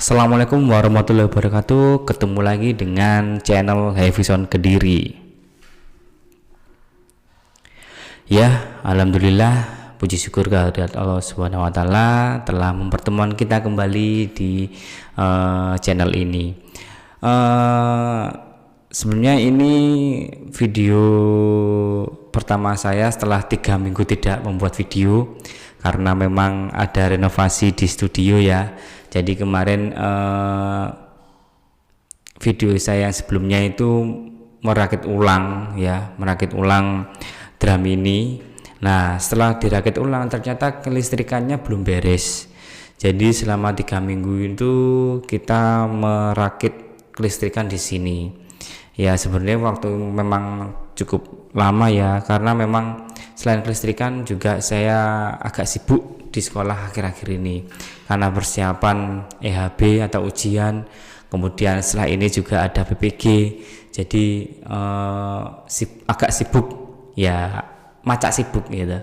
Assalamualaikum warahmatullahi wabarakatuh. Ketemu lagi dengan channel Vision Kediri. Ya, alhamdulillah, puji syukur kehadirat Allah Subhanahu wa taala telah mempertemukan kita kembali di channel ini. Sebenarnya ini video pertama saya setelah 3 minggu tidak membuat video karena memang ada renovasi di studio ya. Jadi kemarin video saya yang sebelumnya itu merakit ulang drum ini. Nah, setelah dirakit ulang ternyata kelistrikannya belum beres. Jadi selama 3 minggu itu kita merakit kelistrikan di sini. Ya sebenarnya waktu memang cukup lama ya, karena memang selain kelistrikan juga saya agak sibuk di sekolah akhir-akhir ini karena persiapan EHB atau ujian, kemudian setelah ini juga ada PPG, jadi agak sibuk ya, macak sibuk gitu.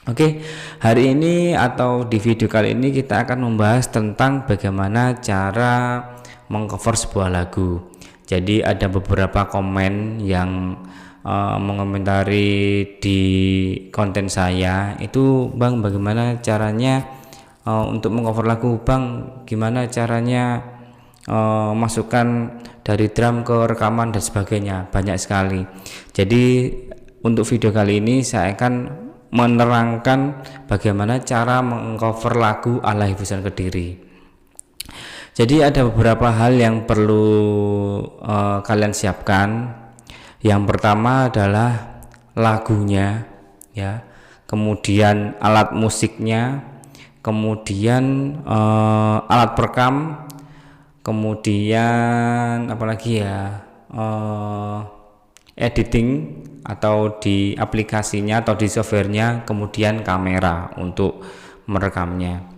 Oke, hari ini atau di video kali ini kita akan membahas tentang bagaimana cara mengcover sebuah lagu. Jadi ada beberapa komen yang mengomentari di konten saya itu, Bang, bagaimana caranya untuk mengcover lagu, Bang, gimana caranya masukkan dari drum ke rekaman dan sebagainya, banyak sekali. Jadi untuk video kali ini saya akan menerangkan bagaimana cara mengcover lagu ala Vision Kediri. Jadi ada beberapa hal yang perlu kalian siapkan. Yang pertama adalah lagunya ya, kemudian alat musiknya, kemudian alat perekam, kemudian apalagi ya, editing atau di aplikasinya atau di softwarenya, kemudian kamera untuk merekamnya.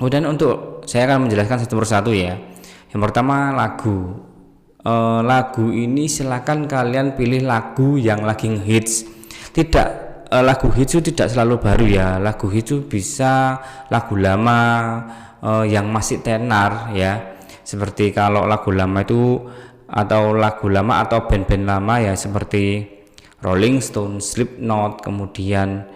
Kemudian untuk saya akan menjelaskan satu persatu ya. Yang pertama lagu. Lagu ini silakan kalian pilih lagu yang lagi ngehits. Tidak, lagu hits itu tidak selalu baru ya. Lagu hits itu bisa lagu lama yang masih tenar ya. Seperti kalau lagu lama itu atau lagu lama atau band-band lama ya, seperti Rolling Stone, Slipknot, kemudian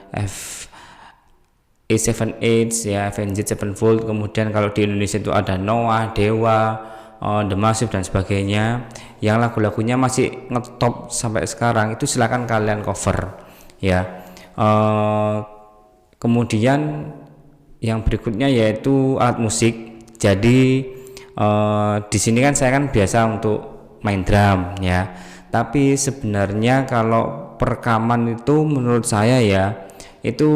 A7X ya, Avenged Sevenfold, kemudian kalau di Indonesia itu ada Noah, Dewa, The Massive dan sebagainya, yang lagu-lagunya masih ngetop sampai sekarang, itu silakan kalian cover ya. Kemudian yang berikutnya yaitu alat musik. Jadi di sini kan saya kan biasa untuk main drum ya, tapi sebenarnya kalau perekaman itu menurut saya ya itu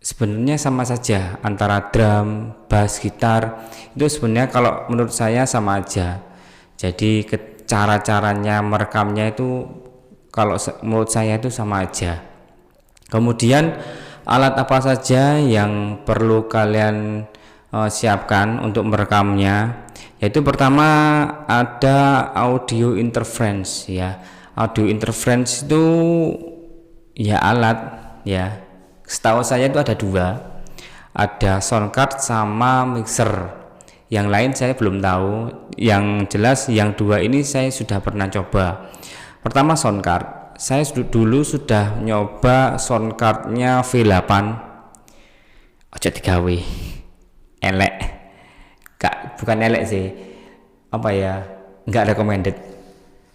sebenarnya sama saja antara drum, bass, gitar, itu sebenarnya kalau menurut saya sama aja. Jadi cara-caranya merekamnya itu kalau menurut saya itu sama aja. Kemudian alat apa saja yang perlu kalian siapkan untuk merekamnya, yaitu pertama ada audio interference ya. Audio interference itu ya alat ya, setahu saya itu ada 2, ada sound card sama mixer. Yang lain saya belum tahu. Yang jelas yang 2 ini saya sudah pernah coba. Pertama sound card, saya dulu sudah nyoba sound cardnya V8. Ojo digawe elek, bukan elek sih, apa ya, nggak recommended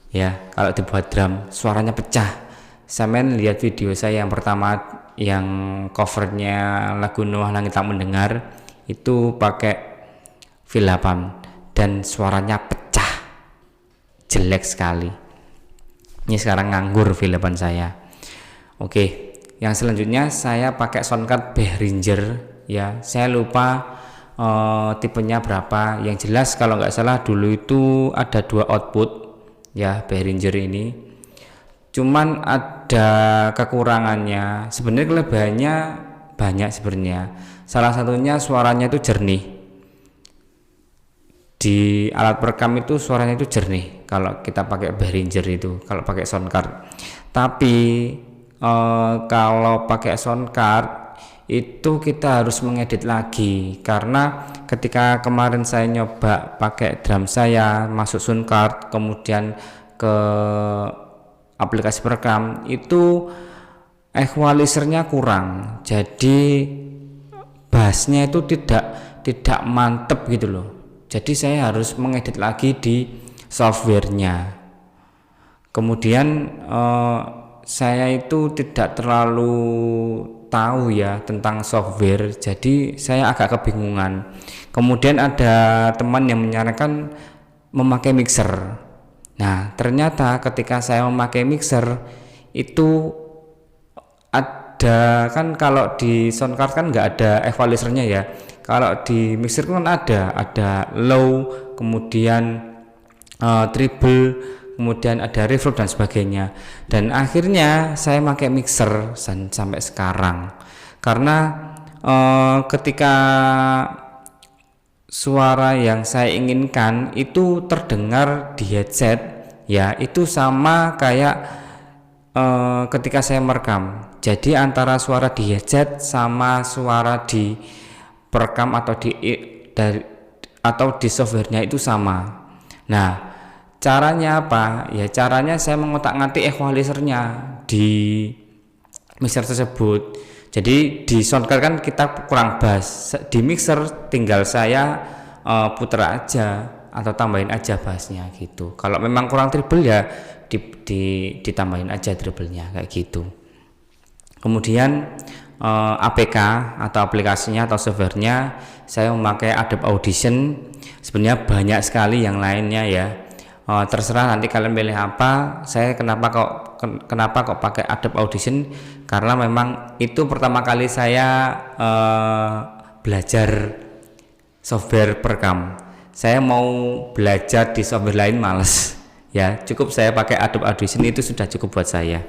ya. Kalau dibuat drum suaranya pecah. Sampean lihat video saya yang pertama yang covernya lagu Noah Langit Tak Mendengar itu pakai V8 dan suaranya pecah, jelek sekali. Ini sekarang nganggur V8 saya. Oke, yang selanjutnya saya pakai soundcard Behringer ya, saya lupa tipenya berapa. Yang jelas kalau nggak salah dulu itu ada 2 output ya Behringer ini, cuman ada kekurangannya. Sebenarnya kelebihannya banyak sebenarnya. Salah satunya suaranya itu jernih. Di alat perekam itu suaranya itu jernih kalau kita pakai Behringer itu, kalau pakai sound card. Tapi kalau pakai sound card itu kita harus mengedit lagi, karena ketika kemarin saya nyoba pakai drum saya masuk sound card kemudian ke aplikasi perekam, itu equalizernya kurang, jadi bassnya itu tidak mantep gitu loh. Jadi saya harus mengedit lagi di softwarenya. Kemudian saya itu tidak terlalu tahu ya tentang software, jadi saya agak kebingungan. Kemudian ada teman yang menyarankan memakai mixer. Nah, ternyata ketika saya memakai mixer itu ada, kan kalau di soundcard kan nggak ada equalizernya ya. Kalau di mixer kan ada low, kemudian treble, kemudian ada reverb dan sebagainya. Dan akhirnya saya pakai mixer sampai sekarang, karena ketika suara yang saya inginkan itu terdengar di headset ya, itu sama kayak ketika saya merekam. Jadi antara suara di headset sama suara di perekam atau di softwarenya itu sama. Nah, caranya apa? Ya caranya saya mengotak-ngatik equalizernya di mixer tersebut. Jadi di soundcard kan kita kurang bass, di mixer tinggal saya puter aja atau tambahin aja bassnya gitu. Kalau memang kurang treble ya ditambahin aja treble-nya kayak gitu. Kemudian APK atau aplikasinya atau softwarenya saya memakai Adobe Audition. Sebenarnya banyak sekali yang lainnya ya. Terserah nanti kalian pilih apa. Saya kenapa kok pakai Adobe Audition, karena memang itu pertama kali saya belajar software perekam. Saya mau belajar di software lain males ya, cukup saya pakai Adobe Audition, itu sudah cukup buat saya.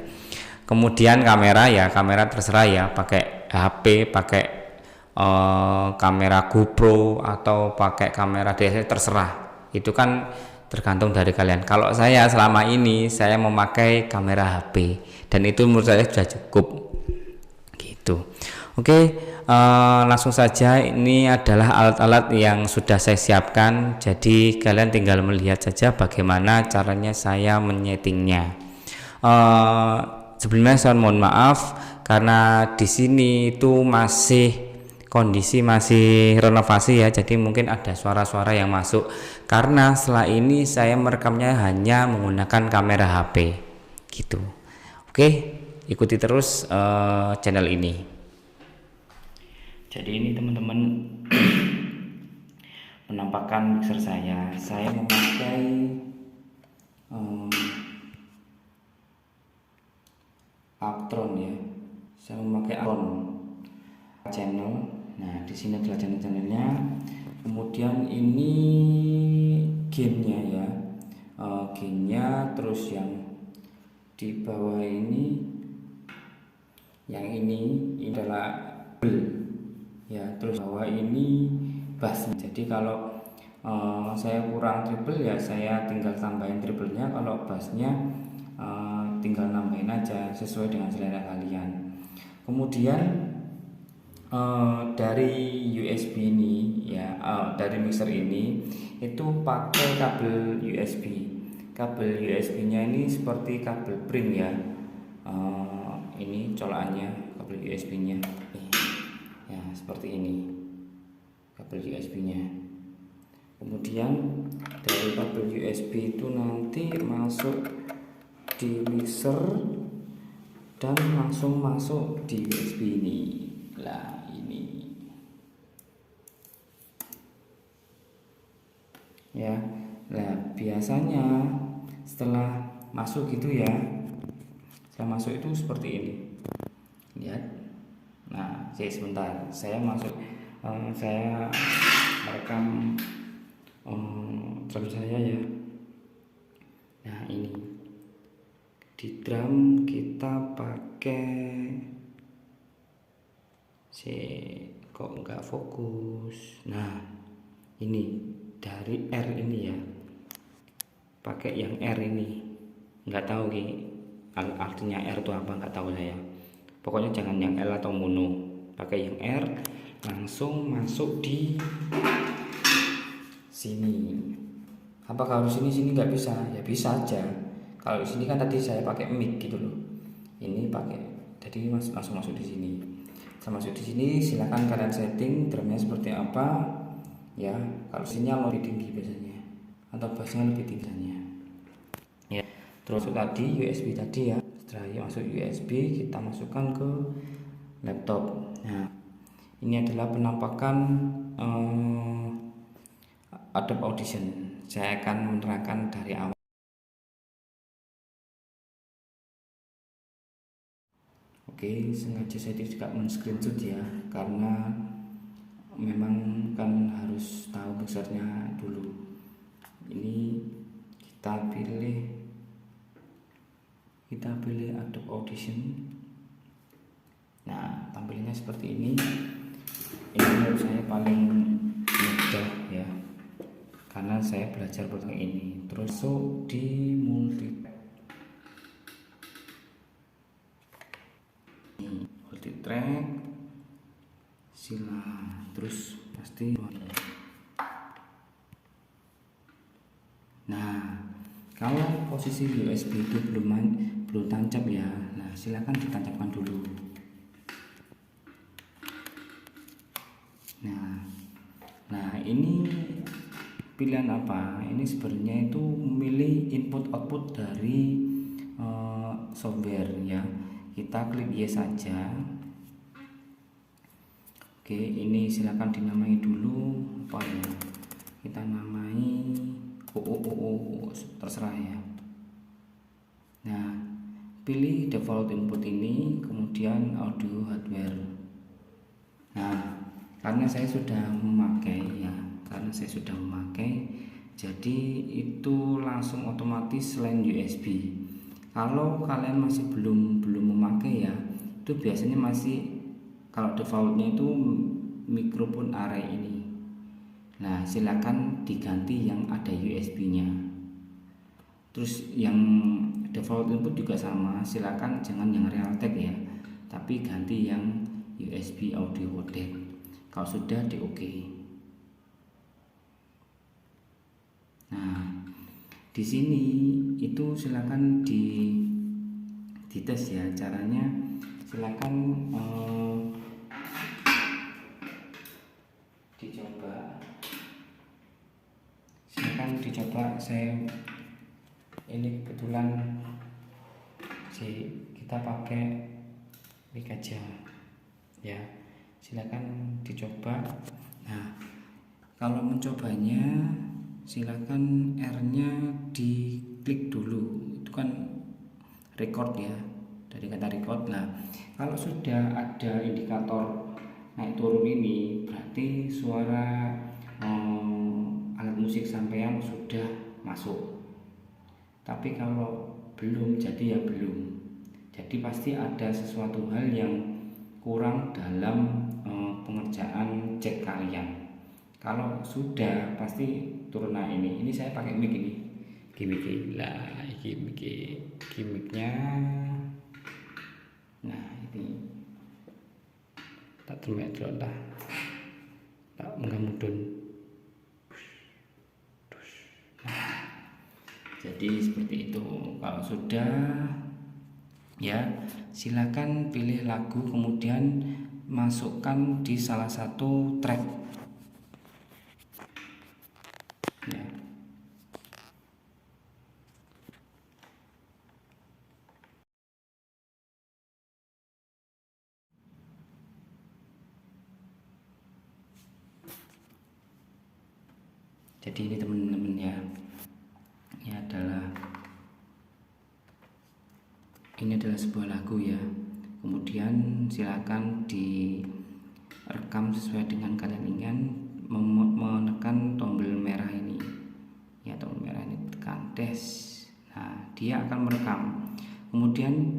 Kemudian kamera terserah ya, pakai HP, pakai kamera GoPro atau pakai kamera DSLR, terserah, itu kan tergantung dari kalian. Kalau saya selama ini saya memakai kamera HP dan itu menurut saya sudah cukup gitu. Oke, langsung saja, ini adalah alat-alat yang sudah saya siapkan, jadi kalian tinggal melihat saja bagaimana caranya saya menyetingnya. Sebelumnya saya mohon maaf karena di sini itu kondisi masih renovasi ya, jadi mungkin ada suara-suara yang masuk karena setelah ini saya merekamnya hanya menggunakan kamera HP gitu. Oke, ikuti terus channel ini. Jadi ini teman-teman penampakan mixer saya memakai Actron ya, saya memakai Actron channel. Nah, di sini adalah channel-channelnya. Kemudian ini gainnya ya, gainnya. Terus yang di bawah ini, yang ini adalah ya. Terus bawah ini bass. Jadi kalau saya kurang treble ya saya tinggal tambahin treble-nya. Kalau bassnya tinggal nambahin aja sesuai dengan selera kalian. Kemudian dari USB ini ya, dari mixer ini itu pakai kabel USB. Kabel USB-nya ini seperti kabel pring ya. Ini colokannya kabel USB-nya. Ya, seperti ini kabel USB-nya. Kemudian dari kabel USB itu nanti masuk di mixer dan langsung masuk di USB ini. Lah ini ya. Nah, biasanya setelah masuk gitu ya, setelah masuk itu seperti ini. Lihat. Nah, sebentar, saya masuk, saya merekam drum saya ya. Nah, ini di drum kita pakai kok nggak fokus. Nah, ini dari R ini ya, pakai yang R ini. Nggak tahu artinya R itu apa, nggak tahu saya. Pokoknya jangan yang L atau mono pakai yang R, langsung masuk di sini. Apakah harus sini nggak bisa? Ya bisa aja. Kalau di sini kan tadi saya pakai mic gitu loh. Ini pakai, jadi langsung masuk di sini. Saya masuk di sini, silakan kalian setting drumnya seperti apa. Ya, kalau sininya lebih tinggi biasanya, atau bassnya lebih tingginya. Ya, terus tadi USB tadi ya. Setelah masuk USB, kita masukkan ke laptop. Nah, ini adalah penampakan Adobe Audition. Saya akan menerangkan dari awal. Oke, sengaja saya tidak men-screenshot ya, karena memang kan harus tahu besarnya dulu. Ini kita pilih Adobe Audition. Nah, tampilannya seperti ini. Ini menurut saya paling mudah ya, karena saya belajar pakai ini. Terus di multi track sila, terus pasti. Nah, kalau posisi USB itu belum tancap ya, nah silakan ditancapkan dulu. Nah ini pilihan apa? Ini sebenarnya itu memilih input output dari software ya. Kita klik yes saja. Oke, ini silakan dinamai dulu apa ya? Kita namai terserah ya. Nah, pilih default input ini, kemudian audio hardware. Nah, karena saya sudah memakai, jadi itu langsung otomatis line USB. Kalau kalian masih belum memakai ya, itu biasanya masih, kalau defaultnya itu mikrofon array ini. Nah, silakan diganti yang ada USB-nya. Terus yang default input juga sama, silakan jangan yang Realtek ya, tapi ganti yang USB audio codec. Kalau sudah di OK. Nah, di sini itu silakan dites ya caranya. Silakan dicoba. Saya ini kebetulan kita pakai mic aja ya, silakan dicoba. Nah, kalau mencobanya silakan R-nya diklik dulu, itu kan record ya, dari kata record. Nah, kalau sudah ada indikator naik turun ini, berarti suara alat musik sampean sudah masuk. Tapi kalau belum, jadi ya belum. Jadi pasti ada sesuatu hal yang kurang dalam pengerjaan cek kalian. Kalau sudah pasti turun. Nah, ini saya pakai mic ini. Gimmicknya. Nah, ini tak termetro dah. Tak mengamudun. Jadi seperti itu. Kalau sudah ya, silakan pilih lagu, kemudian masukkan di salah satu track ya. Jadi ini teman-teman ya, ini adalah sebuah lagu ya. Kemudian silakan direkam sesuai dengan kalian ingin, menekan tombol merah ini ya, tombol merah ini tekan tes. Nah, dia akan merekam. Kemudian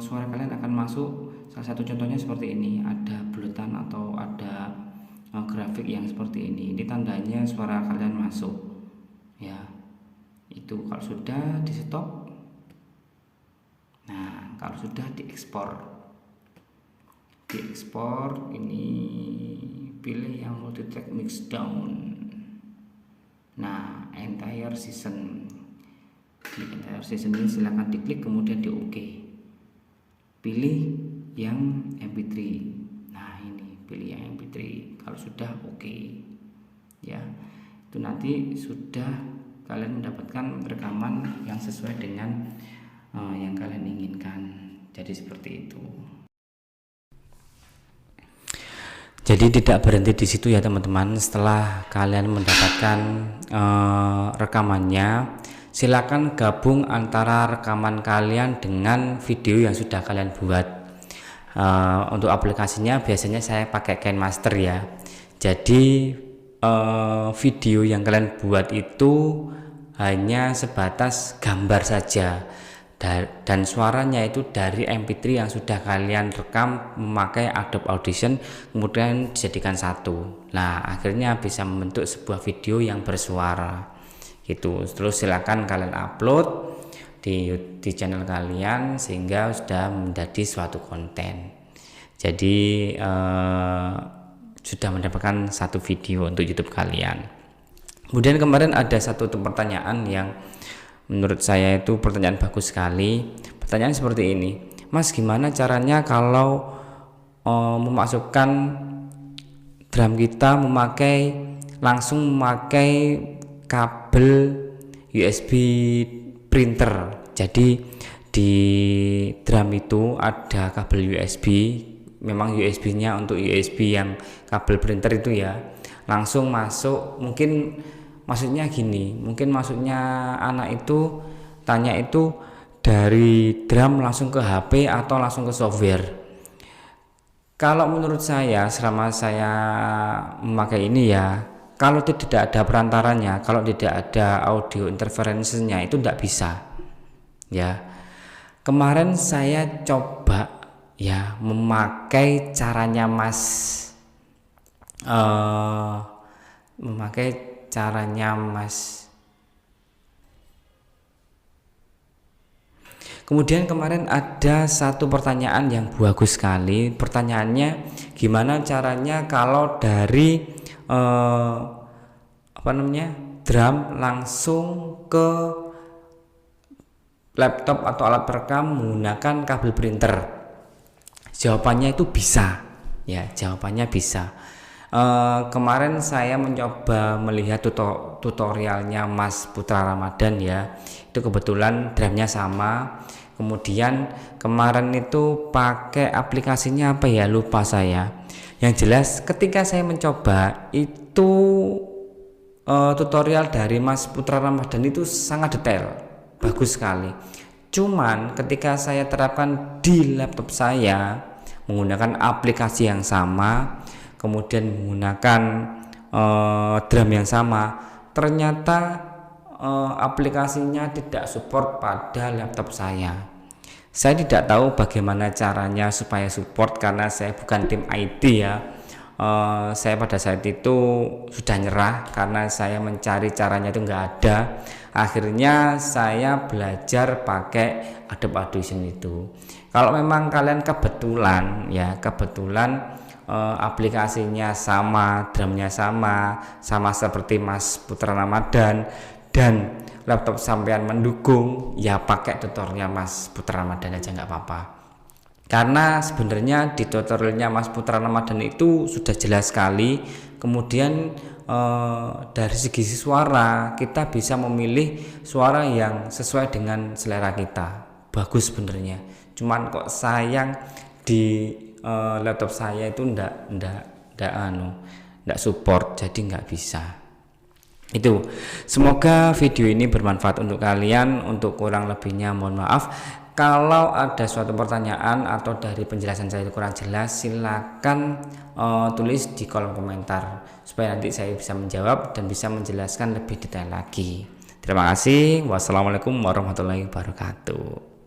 suara kalian akan masuk. Salah satu contohnya seperti ini, ada buletan atau ada grafik yang seperti ini. Ini tandanya suara kalian masuk ya. Itu kalau sudah di stop. Nah, kalau sudah diekspor. diekspor. Ini pilih yang multi track mix down. Nah, entire season. Di entire season ini silahkan diklik, kemudian di OK. Pilih yang MP3. Nah, ini pilih yang MP3. Kalau sudah OK, ya, itu nanti sudah kalian mendapatkan rekaman yang sesuai dengan yang kalian inginkan. Jadi seperti itu. Jadi tidak berhenti di situ ya teman-teman. Setelah kalian mendapatkan rekamannya, silakan gabung antara rekaman kalian dengan video yang sudah kalian buat. Untuk aplikasinya biasanya saya pakai KineMaster ya. Jadi video yang kalian buat itu hanya sebatas gambar saja, dan suaranya itu dari MP3 yang sudah kalian rekam memakai Adobe Audition, kemudian dijadikan satu. Nah, akhirnya bisa membentuk sebuah video yang bersuara gitu. Terus silakan kalian upload di channel kalian sehingga sudah menjadi suatu konten. Jadi sudah mendapatkan satu video untuk YouTube kalian. Kemudian kemarin ada satu pertanyaan yang menurut saya itu pertanyaan bagus sekali. Pertanyaan seperti ini, Mas, gimana caranya kalau memasukkan drum kita langsung memakai kabel USB printer? Jadi di drum itu ada kabel USB, memang USB nya untuk USB yang kabel printer itu ya, langsung masuk. Mungkin maksudnya gini, mungkin maksudnya anak itu tanya itu dari drum langsung ke HP atau langsung ke software. Kalau menurut saya, selama saya memakai ini ya, kalau itu tidak ada perantaranya, kalau tidak ada audio interferensinya, itu tidak bisa ya. Kemarin saya coba ya memakai caranya Mas, Kemudian kemarin ada satu pertanyaan yang bagus sekali. Pertanyaannya, gimana caranya kalau dari drum langsung ke laptop atau alat perekam menggunakan kabel printer? Jawabannya itu bisa ya, jawabannya bisa. Kemarin saya mencoba melihat tutorialnya Mas Putra Ramadan ya, itu kebetulan drumnya sama. Kemudian kemarin itu pakai aplikasinya apa ya, lupa saya. Yang jelas ketika saya mencoba itu tutorial dari Mas Putra Ramadan itu sangat detail, bagus sekali. Cuman ketika saya terapkan di laptop saya menggunakan aplikasi yang sama, kemudian menggunakan drum yang sama, ternyata aplikasinya tidak support pada laptop saya. Saya tidak tahu bagaimana caranya supaya support karena saya bukan tim IT ya. Saya pada saat itu sudah nyerah karena saya mencari caranya itu nggak ada. Akhirnya saya belajar pakai Adobe Audition itu. Kalau memang kalian kebetulan aplikasinya sama, drumnya sama seperti Mas Putra Ramadan dan laptop sampean mendukung, ya pakai tutorialnya Mas Putra Ramadan aja nggak apa-apa. Karena sebenarnya di tutorialnya Mas Putra Ramadan itu sudah jelas sekali. Kemudian dari segi suara kita bisa memilih suara yang sesuai dengan selera kita, bagus sebenarnya. Cuman kok sayang di laptop saya itu ndak support, jadi nggak bisa. Itu, semoga video ini bermanfaat untuk kalian. Untuk kurang lebihnya mohon maaf. Kalau ada suatu pertanyaan atau dari penjelasan saya itu kurang jelas, silakan tulis di kolom komentar supaya nanti saya bisa menjawab dan bisa menjelaskan lebih detail lagi. Terima kasih. Wassalamualaikum warahmatullahi wabarakatuh.